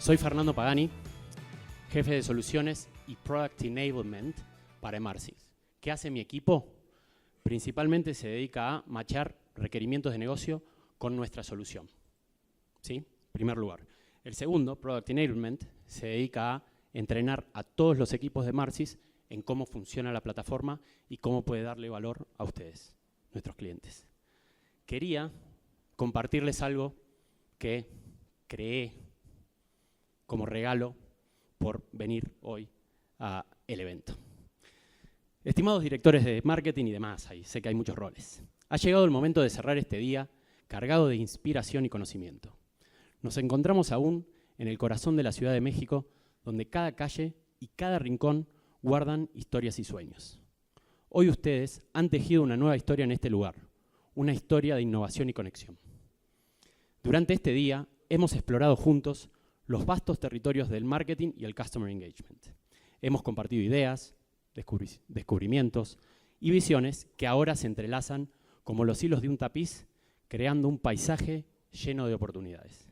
Soy Fernando Pagani, jefe de soluciones y Product Enablement para Emarsys. ¿Qué hace mi equipo? Principalmente se dedica a matchar requerimientos de negocio con nuestra solución. ¿Sí? En primer lugar. El segundo, Product Enablement, se dedica a entrenar a todos los equipos de Emarsys en cómo funciona la plataforma y cómo puede darle valor a ustedes, nuestros clientes. Quería compartirles algo que creé como regalo por venir hoy al evento. Estimados directores de marketing y demás, sé que hay muchos roles. Ha llegado el momento de cerrar este día cargado de inspiración y conocimiento. Nos encontramos aún en el corazón de la Ciudad de México, donde cada calle y cada rincón guardan historias y sueños. Hoy ustedes han tejido una nueva historia en este lugar, una historia de innovación y conexión. Durante este día hemos explorado juntos los vastos territorios del marketing y el customer engagement. Hemos compartido ideas, descubrimientos y visiones que ahora se entrelazan como los hilos de un tapiz, creando un paisaje lleno de oportunidades.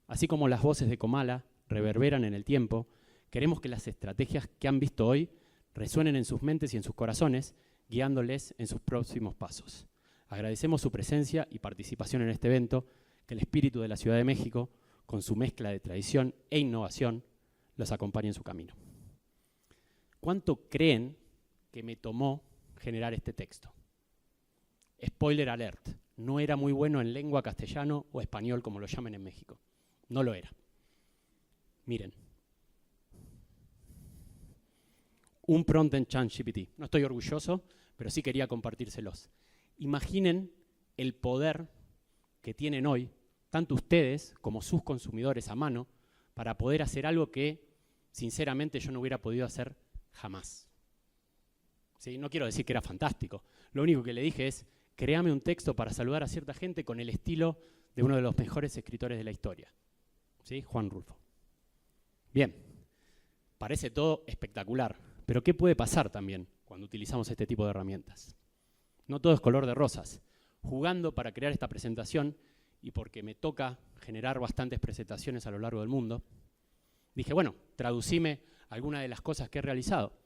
Así como las voces de Comala reverberan en el tiempo, queremos que las estrategias que han visto hoy resuenen en sus mentes y en sus corazones, guiándoles en sus próximos pasos. Agradecemos su presencia y participación en este evento, que el espíritu de la Ciudad de México, con su mezcla de tradición e innovación, los acompañe en su camino. ¿Cuánto creen que me tomó generar este texto? Spoiler alert, no era muy bueno en lengua castellano o español, como lo llamen en México. No lo era. Miren. Un prompt en ChatGPT. No estoy orgulloso, pero sí quería compartírselos. Imaginen el poder que tienen hoy, tanto ustedes como sus consumidores a mano, para poder hacer algo que, sinceramente, yo no hubiera podido hacer jamás. ¿Sí? No quiero decir que era fantástico. Lo único que le dije es, créame un texto para saludar a cierta gente con el estilo de uno de los mejores escritores de la historia. ¿Sí? Juan Rulfo. Bien, parece todo espectacular, pero ¿qué puede pasar también cuando utilizamos este tipo de herramientas? No todo es color de rosas. Jugando para crear esta presentación, y porque me toca generar bastantes presentaciones a lo largo del mundo, dije, bueno, traducime algunas de las cosas que he realizado.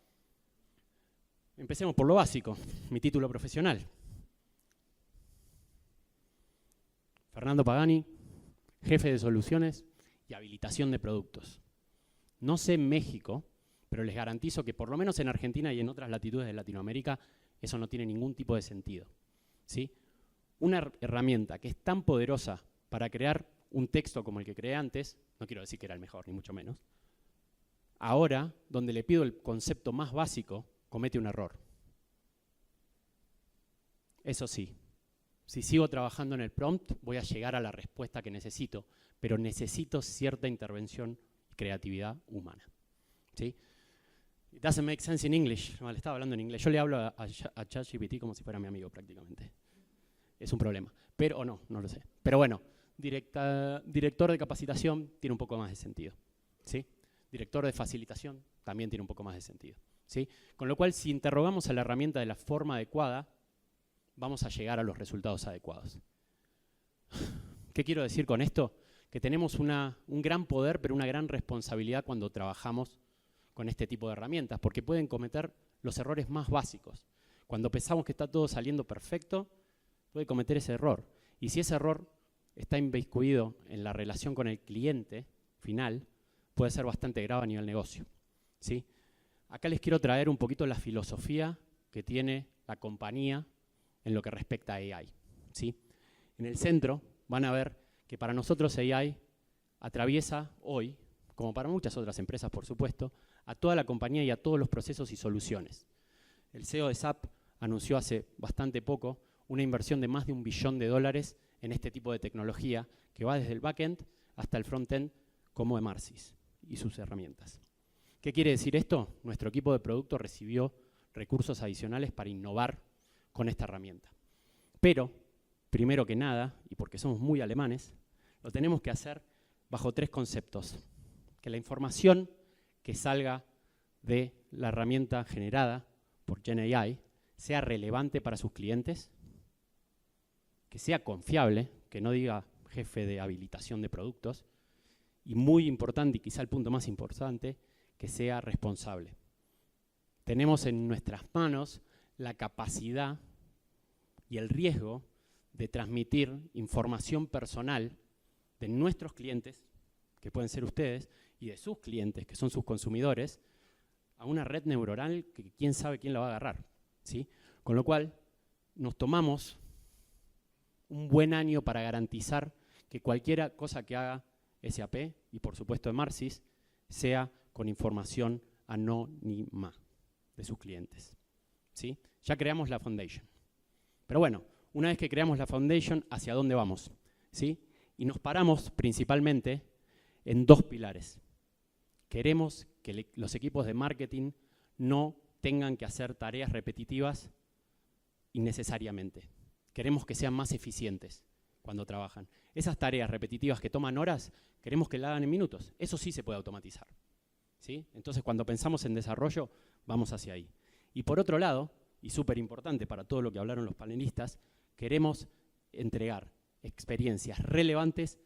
Empecemos por lo básico, mi título profesional. Fernando Pagani, jefe de soluciones y habilitación de productos. No sé en México, pero les garantizo que por lo menos en Argentina y en otras latitudes de Latinoamérica eso no tiene ningún tipo de sentido. ¿Sí? Una herramienta que es tan poderosa para crear un texto como el que creé antes, no quiero decir que era el mejor, ni mucho menos, ahora, donde le pido el concepto más básico, comete un error. Eso sí, si sigo trabajando en el prompt, voy a llegar a la respuesta que necesito, pero necesito cierta intervención y creatividad humana. ¿Sí? It doesn't make sense in English. No, le estaba hablando en inglés. Yo le hablo a ChatGPT como si fuera mi amigo prácticamente. Es un problema. Pero, o no lo sé. Pero bueno, director de capacitación tiene un poco más de sentido. ¿Sí? Director de facilitación también tiene un poco más de sentido. ¿Sí? Con lo cual, si interrogamos a la herramienta de la forma adecuada, vamos a llegar a los resultados adecuados. ¿Qué quiero decir con esto? Que tenemos un gran poder, pero una gran responsabilidad cuando trabajamos con este tipo de herramientas, porque pueden cometer los errores más básicos. Cuando pensamos que está todo saliendo perfecto, puede cometer ese error. Y si ese error está inmiscuido en la relación con el cliente final, puede ser bastante grave a nivel negocio. ¿Sí? Acá les quiero traer un poquito la filosofía que tiene la compañía en lo que respecta a AI. ¿Sí? En el centro van a ver que para nosotros AI atraviesa hoy, como para muchas otras empresas por supuesto, a toda la compañía y a todos los procesos y soluciones. El CEO de SAP anunció hace bastante poco una inversión de más de $1 billón en este tipo de tecnología que va desde el backend hasta el frontend como Emarsys y sus herramientas. ¿Qué quiere decir esto? Nuestro equipo de producto recibió recursos adicionales para innovar con esta herramienta. Pero, primero que nada, y porque somos muy alemanes, lo tenemos que hacer bajo 3 conceptos. Que la información que salga de la herramienta generada por GenAI sea relevante para sus clientes, que sea confiable, que no diga jefe de habilitación de productos, y muy importante, y quizá el punto más importante, que sea responsable. Tenemos en nuestras manos la capacidad y el riesgo de transmitir información personal de nuestros clientes, que pueden ser ustedes, y de sus clientes, que son sus consumidores, a una red neuronal que quién sabe quién la va a agarrar, ¿sí? Con lo cual, nos tomamos un buen año para garantizar que cualquier cosa que haga SAP, y por supuesto Emarsys, sea con información anónima de sus clientes, ¿sí? Ya creamos la foundation. Pero bueno, una vez que creamos la foundation, ¿hacia dónde vamos? ¿Sí? Y nos paramos principalmente en dos pilares. Queremos que los equipos de marketing no tengan que hacer tareas repetitivas innecesariamente. Queremos que sean más eficientes cuando trabajan. Esas tareas repetitivas que toman horas, queremos que la hagan en minutos. Eso sí se puede automatizar, ¿sí? Entonces, cuando pensamos en desarrollo, vamos hacia ahí. Y por otro lado, y súper importante para todo lo que hablaron los panelistas, queremos entregar experiencias relevantes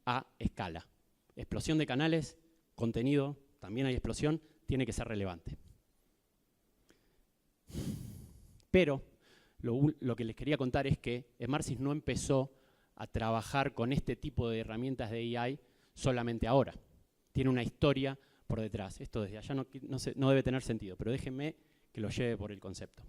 a escala. Explosión de canales, contenido, también hay explosión, tiene que ser relevante. Pero lo que les quería contar es que Emarsys no empezó a trabajar con este tipo de herramientas de AI solamente ahora. Tiene una historia por detrás. Esto desde allá no debe tener sentido, pero déjenme que lo lleve por el concepto.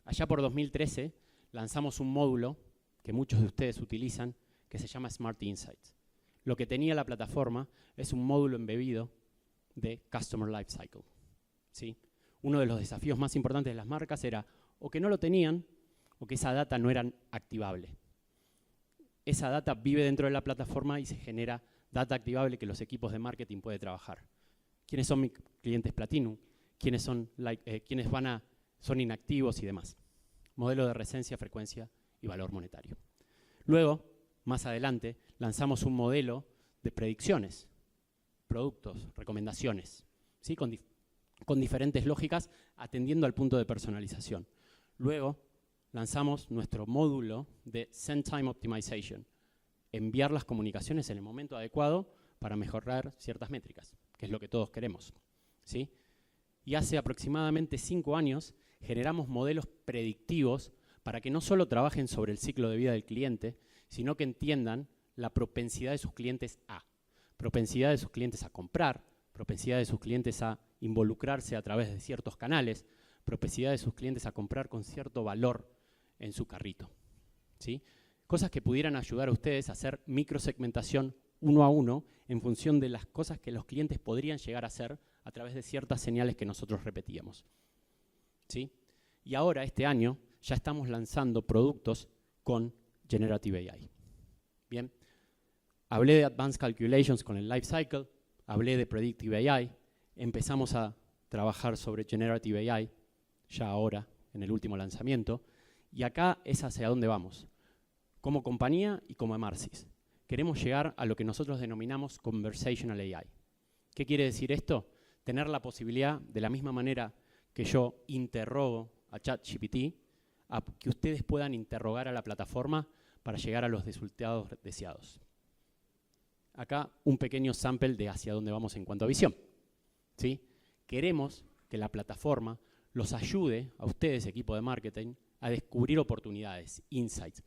Allá por 2013 lanzamos un módulo que muchos de ustedes utilizan que se llama Smart Insights. Lo que tenía la plataforma es un módulo embebido de Customer Lifecycle, ¿sí? Uno de los desafíos más importantes de las marcas era o que no lo tenían o que esa data no era activable. Esa data vive dentro de la plataforma y se genera data activable que los equipos de marketing pueden trabajar. ¿Quiénes son mis clientes Platinum? ¿Quiénes son son inactivos y demás? Modelo de recencia, frecuencia y valor monetario. Luego, más adelante, lanzamos un modelo de predicciones, productos, recomendaciones, ¿sí? Con diferentes lógicas atendiendo al punto de personalización. Luego, lanzamos nuestro módulo de Send Time Optimization, enviar las comunicaciones en el momento adecuado para mejorar ciertas métricas, que es lo que todos queremos, ¿sí? Y hace aproximadamente 5 años generamos modelos predictivos para que no solo trabajen sobre el ciclo de vida del cliente, sino que entiendan la propensidad de sus clientes propensidad de sus clientes a comprar, propensidad de sus clientes a involucrarse a través de ciertos canales, propensidad de sus clientes a comprar con cierto valor en su carrito, ¿sí? Cosas que pudieran ayudar a ustedes a hacer microsegmentación uno a uno en función de las cosas que los clientes podrían llegar a hacer a través de ciertas señales que nosotros repetíamos, ¿sí? Y ahora, este año, ya estamos lanzando productos con Generative AI. Bien, hablé de Advanced Calculations con el Lifecycle, hablé de Predictive AI, empezamos a trabajar sobre Generative AI, ya ahora, en el último lanzamiento, y acá es hacia dónde vamos. Como compañía y como Emarsys, queremos llegar a lo que nosotros denominamos Conversational AI. ¿Qué quiere decir esto? Tener la posibilidad, de la misma manera que yo interrogo a ChatGPT, a que ustedes puedan interrogar a la plataforma para llegar a los resultados deseados. Acá un pequeño sample de hacia dónde vamos en cuanto a visión, ¿sí? Queremos que la plataforma los ayude a ustedes, equipo de marketing, a descubrir oportunidades, insights,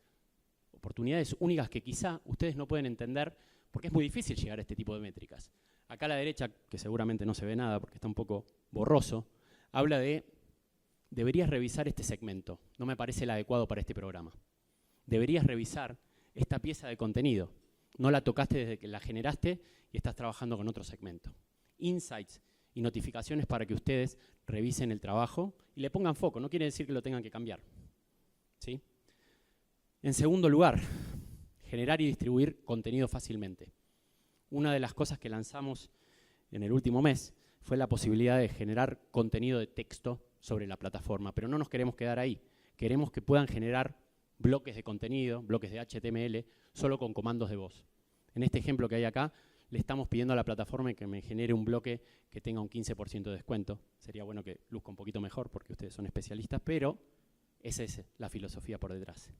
oportunidades únicas que quizá ustedes no pueden entender porque es muy difícil llegar a este tipo de métricas. Acá a la derecha, que seguramente no se ve nada porque está un poco borroso, habla de deberías revisar este segmento, no me parece el adecuado para este programa. Deberías revisar esta pieza de contenido, no la tocaste desde que la generaste y estás trabajando con otro segmento. Insights y notificaciones para que ustedes revisen el trabajo y le pongan foco, no quiere decir que lo tengan que cambiar, ¿sí? En segundo lugar, generar y distribuir contenido fácilmente. Una de las cosas que lanzamos en el último mes fue la posibilidad de generar contenido de texto sobre la plataforma, pero no nos queremos quedar ahí. Queremos que puedan generar bloques de contenido, bloques de HTML, solo con comandos de voz. En este ejemplo que hay acá, le estamos pidiendo a la plataforma que me genere un bloque que tenga un 15% de descuento. Sería bueno que luzca un poquito mejor porque ustedes son especialistas, pero esa es la filosofía por detrás.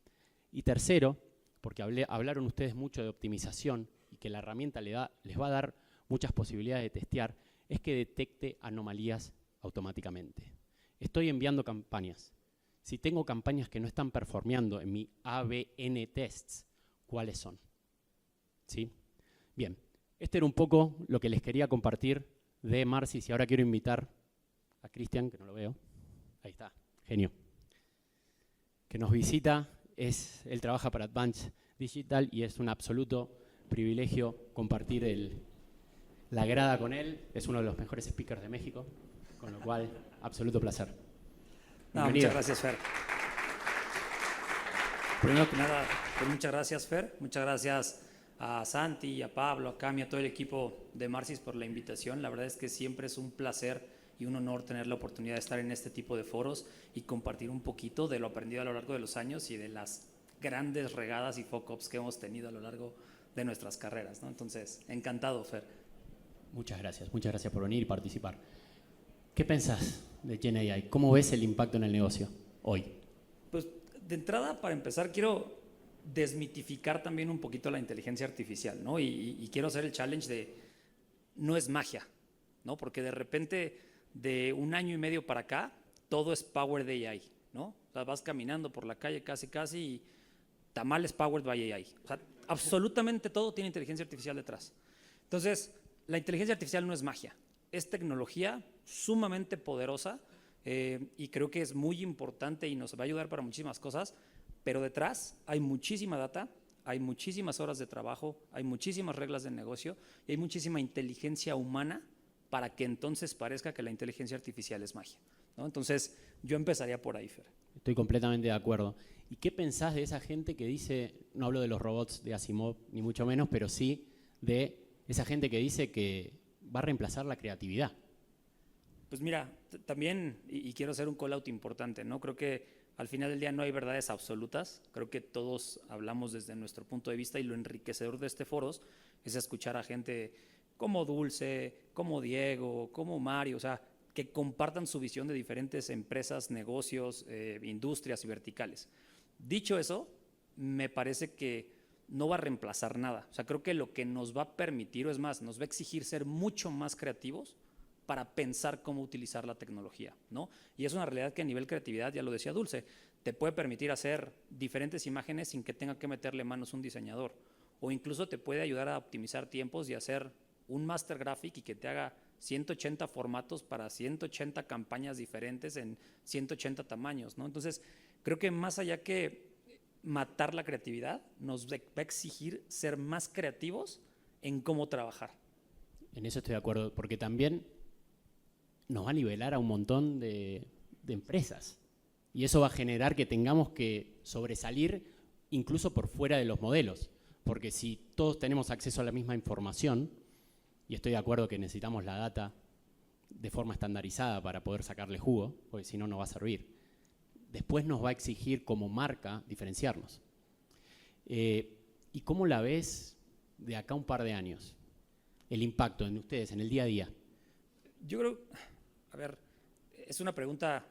Y tercero, porque hablaron ustedes mucho de optimización y que la herramienta les va a dar muchas posibilidades de testear, es que detecte anomalías automáticamente. Estoy enviando campañas. Si tengo campañas que no están performeando en mi ABN tests, ¿cuáles son? ¿Sí? Bien, este era un poco lo que les quería compartir de Marsys y ahora quiero invitar a Cristian, que no lo veo. Ahí está, genio. Que nos visita, él trabaja para Advance Digital y es un absoluto privilegio compartir la grada con él. Es uno de los mejores speakers de México, con lo cual, absoluto placer. No, muchas gracias, Fer. Primero que nada, pues muchas gracias, Fer. Muchas gracias a Santi, a Pablo, a Cami, a todo el equipo de Marsys por la invitación. La verdad es que siempre es un placer y un honor tener la oportunidad de estar en este tipo de foros y compartir un poquito de lo aprendido a lo largo de los años y de las grandes regadas y fuck-ups que hemos tenido a lo largo de nuestras carreras, ¿no? Entonces, encantado, Fer. Muchas gracias por venir y participar. ¿Qué pensás de GenAI? ¿Cómo ves el impacto en el negocio hoy? Pues de entrada, para empezar, quiero desmitificar también un poquito la inteligencia artificial, ¿no? Y quiero hacer el challenge de no es magia, ¿no? Porque de repente, de un año y medio para acá, todo es powered AI, ¿no? O sea, vas caminando por la calle casi y tamales powered by AI. O sea, absolutamente todo tiene inteligencia artificial detrás. Entonces, la inteligencia artificial no es magia, es tecnología sumamente poderosa y creo que es muy importante y nos va a ayudar para muchísimas cosas, pero detrás hay muchísima data, hay muchísimas horas de trabajo, hay muchísimas reglas de negocio y hay muchísima inteligencia humana para que entonces parezca que la inteligencia artificial es magia, ¿no? Entonces, yo empezaría por ahí, Fer. Estoy completamente de acuerdo. ¿Y qué pensás de esa gente que dice, no hablo de los robots de Asimov, ni mucho menos, pero sí de esa gente que dice que va a reemplazar la creatividad? Pues mira, también, y quiero hacer un call out importante, ¿no? Creo que al final del día no hay verdades absolutas, creo que todos hablamos desde nuestro punto de vista y lo enriquecedor de este foros es escuchar a gente como Dulce, como Diego, como Mario, o sea, que compartan su visión de diferentes empresas, negocios, industrias y verticales. Dicho eso, me parece que no va a reemplazar nada. O sea, creo que lo que nos va a permitir, o es más, nos va a exigir ser mucho más creativos para pensar cómo utilizar la tecnología, ¿no? Y es una realidad que a nivel creatividad, ya lo decía Dulce, te puede permitir hacer diferentes imágenes sin que tenga que meterle manos un diseñador. O incluso te puede ayudar a optimizar tiempos y hacer un master graphic y que te haga 180 formatos para 180 campañas diferentes en 180 tamaños, ¿no? Entonces, creo que más allá que matar la creatividad, nos va a exigir ser más creativos en cómo trabajar. En eso estoy de acuerdo, porque también nos va a nivelar a un montón de empresas. Y eso va a generar que tengamos que sobresalir incluso por fuera de los modelos. Porque si todos tenemos acceso a la misma información, y estoy de acuerdo que necesitamos la data de forma estandarizada para poder sacarle jugo, porque si no, no va a servir. Después nos va a exigir como marca diferenciarnos. ¿Y cómo la ves de acá a un par de años? El impacto en ustedes, en el día a día. Yo creo, a ver, es una pregunta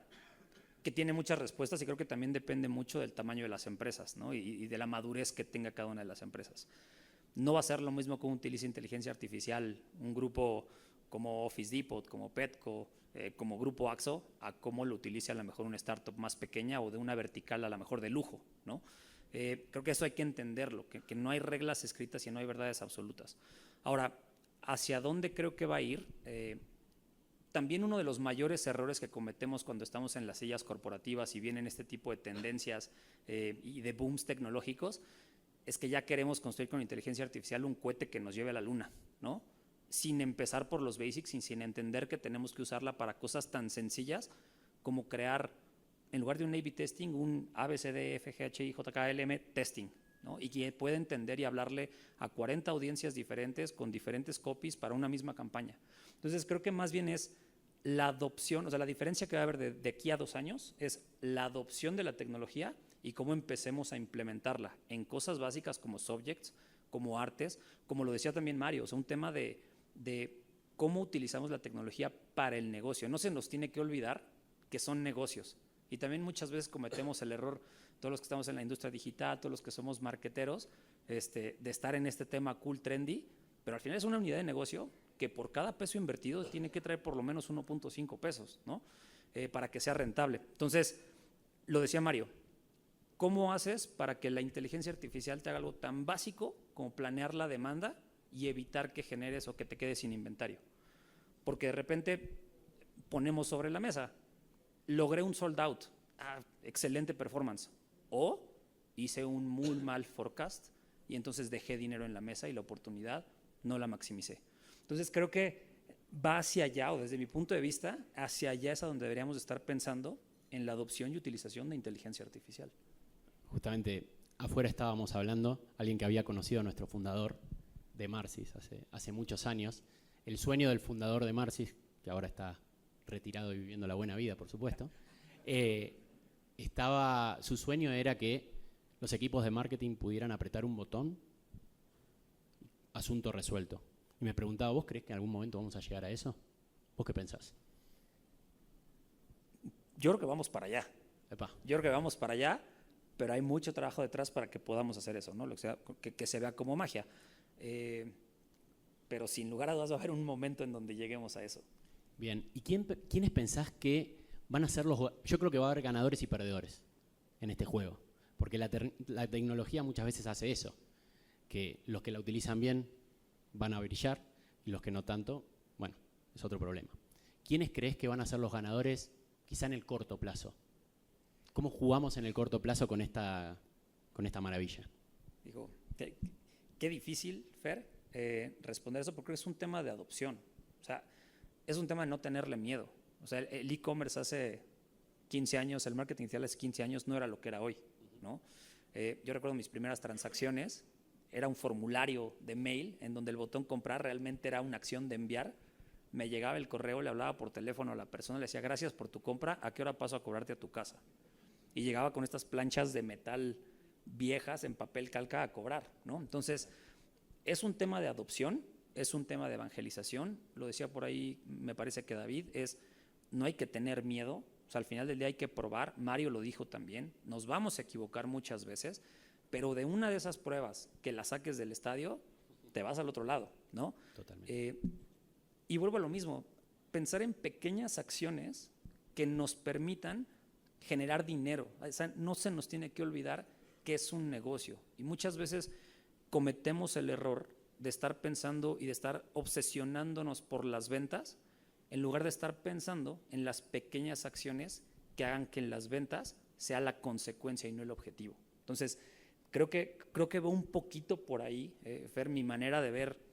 que tiene muchas respuestas y creo que también depende mucho del tamaño de las empresas, ¿no? y de la madurez que tenga cada una de las empresas. No va a ser lo mismo cómo utiliza inteligencia artificial un grupo como Office Depot, como Petco, como Grupo Axo, a cómo lo utiliza a lo mejor una startup más pequeña o de una vertical a lo mejor de lujo, ¿no? Creo que eso hay que entenderlo, que no hay reglas escritas y no hay verdades absolutas. Ahora, ¿hacia dónde creo que va a ir? También uno de los mayores errores que cometemos cuando estamos en las sillas corporativas y vienen este tipo de tendencias y de booms tecnológicos es que ya queremos construir con inteligencia artificial un cohete que nos lleve a la luna, ¿no? Sin empezar por los basics y sin entender que tenemos que usarla para cosas tan sencillas como crear, en lugar de un A/B testing, un ABCDFGHIJKLM testing, ¿no? Y que pueda entender y hablarle a 40 audiencias diferentes con diferentes copies para una misma campaña. Entonces creo que más bien es la adopción, o sea, la diferencia que va a haber de aquí a 2 años es la adopción de la tecnología y cómo empecemos a implementarla en cosas básicas como subjects, como artes, como lo decía también Mario, o sea, un tema de cómo utilizamos la tecnología para el negocio. No se nos tiene que olvidar que son negocios y también muchas veces cometemos el error todos los que estamos en la industria digital, todos los que somos marqueteros, de estar en este tema cool, trendy, pero al final es una unidad de negocio que por cada peso invertido tiene que traer por lo menos 1.5 pesos, ¿no? Para que sea rentable. Entonces, lo decía Mario, ¿cómo haces para que la inteligencia artificial te haga algo tan básico como planear la demanda y evitar que generes o que te quedes sin inventario? Porque de repente ponemos sobre la mesa, logré un sold out, excelente performance, o hice un muy mal forecast y entonces dejé dinero en la mesa y la oportunidad no la maximicé. Entonces creo que va hacia allá, o desde mi punto de vista, hacia allá es a donde deberíamos estar pensando en la adopción y utilización de inteligencia artificial. Justamente afuera estábamos hablando, alguien que había conocido a nuestro fundador de Marsys hace muchos años. El sueño del fundador de Marsys, que ahora está retirado y viviendo la buena vida, por supuesto, su sueño era que los equipos de marketing pudieran apretar un botón, asunto resuelto. Y me preguntaba, ¿vos crees que en algún momento vamos a llegar a eso? ¿Vos qué pensás? Yo creo que vamos para allá. Epa. Yo creo que vamos para allá, pero hay mucho trabajo detrás para que podamos hacer eso, ¿no? Que se vea como magia. Pero sin lugar a dudas va a haber un momento en donde lleguemos a eso. Bien, ¿y quiénes pensás que van a ser los...? Yo creo que va a haber ganadores y perdedores en este juego, porque la tecnología muchas veces hace eso, que los que la utilizan bien van a brillar y los que no tanto, bueno, es otro problema. ¿Quiénes crees que van a ser los ganadores quizá en el corto plazo? ¿Cómo jugamos en el corto plazo con esta maravilla? Digo, qué difícil, Fer, responder eso porque es un tema de adopción. O sea, es un tema de no tenerle miedo. O sea, el e-commerce hace 15 años, el marketing digital hace 15 años no era lo que era hoy, ¿no? Yo recuerdo mis primeras transacciones, era un formulario de mail en donde el botón comprar realmente era una acción de enviar. Me llegaba el correo, le hablaba por teléfono a la persona, le decía gracias por tu compra, ¿a qué hora paso a cobrarte a tu casa? Y llegaba con estas planchas de metal viejas en papel calca a cobrar, ¿no? Entonces, es un tema de adopción, es un tema de evangelización. Lo decía por ahí, me parece que David, no hay que tener miedo. O sea, al final del día hay que probar. Mario lo dijo también, nos vamos a equivocar muchas veces, pero de una de esas pruebas que la saques del estadio, te vas al otro lado, ¿no? Totalmente. Y vuelvo a lo mismo, pensar en pequeñas acciones que nos permitan generar dinero. O sea, no se nos tiene que olvidar que es un negocio. Y muchas veces cometemos el error de estar pensando y de estar obsesionándonos por las ventas en lugar de estar pensando en las pequeñas acciones que hagan que las ventas sea la consecuencia y no el objetivo. Entonces, creo que va un poquito por ahí, Fer, mi manera de ver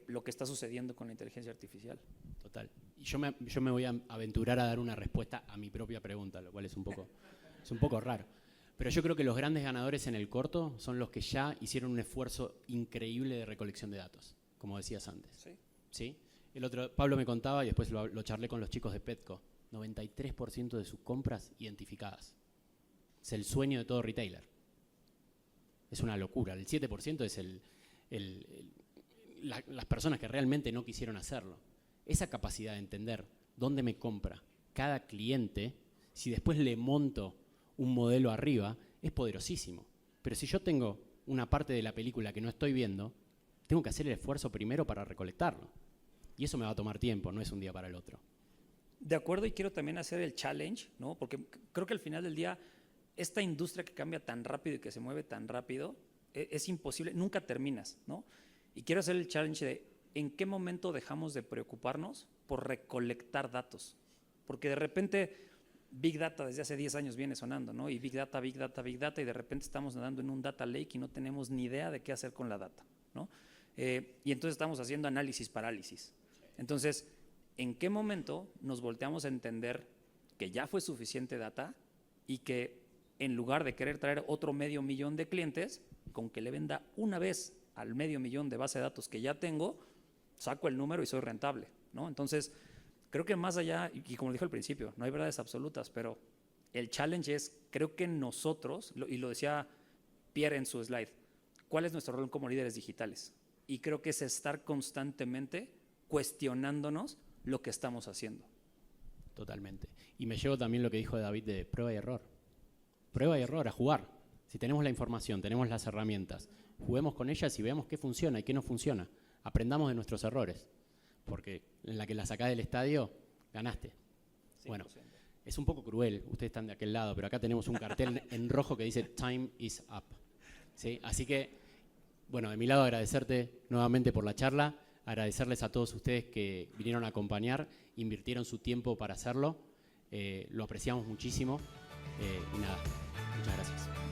lo que está sucediendo con la inteligencia artificial. Total. Y yo me voy a aventurar a dar una respuesta a mi propia pregunta, lo cual es un poco raro. Pero yo creo que los grandes ganadores en el corto son los que ya hicieron un esfuerzo increíble de recolección de datos, como decías antes. Sí. ¿Sí? Pablo me contaba, y después lo charlé con los chicos de Petco, 93% de sus compras identificadas. Es el sueño de todo retailer. Es una locura. El 7% es las personas que realmente no quisieron hacerlo. Esa capacidad de entender dónde me compra cada cliente, si después le monto un modelo arriba, es poderosísimo. Pero si yo tengo una parte de la película que no estoy viendo, tengo que hacer el esfuerzo primero para recolectarlo. Y eso me va a tomar tiempo, no es un día para el otro. De acuerdo, y quiero también hacer el challenge, ¿no? Porque creo que al final del día, esta industria que cambia tan rápido y que se mueve tan rápido, es imposible, nunca terminas, ¿no? Y quiero hacer el challenge de en qué momento dejamos de preocuparnos por recolectar datos. Porque de repente Big Data desde hace 10 años viene sonando, ¿no? Y Big Data, Big Data, Big Data, y de repente estamos nadando en un data lake y no tenemos ni idea de qué hacer con la data, ¿no? Y entonces estamos haciendo análisis parálisis. Entonces, ¿en qué momento nos volteamos a entender que ya fue suficiente data y que en lugar de querer traer otro 500,000 de clientes, con que le venda una vez al 500,000 de base de datos que ya tengo, saco el número y soy rentable, ¿no? Entonces, creo que más allá, y como dije al principio, no hay verdades absolutas, pero el challenge es, creo que nosotros, y lo decía Pierre en su slide, ¿cuál es nuestro rol como líderes digitales? Y creo que es estar constantemente cuestionándonos lo que estamos haciendo. Totalmente. Y me llevo también lo que dijo David de prueba y error. Prueba y error, a jugar. Si tenemos la información, tenemos las herramientas, juguemos con ellas y veamos qué funciona y qué no funciona. Aprendamos de nuestros errores, porque en la que la sacás del estadio, ganaste. 100%. Bueno, es un poco cruel, ustedes están de aquel lado, pero acá tenemos un cartel en rojo que dice Time is up. ¿Sí? Así que, bueno, de mi lado agradecerte nuevamente por la charla, agradecerles a todos ustedes que vinieron a acompañar, invirtieron su tiempo para hacerlo, lo apreciamos muchísimo y nada, muchas gracias.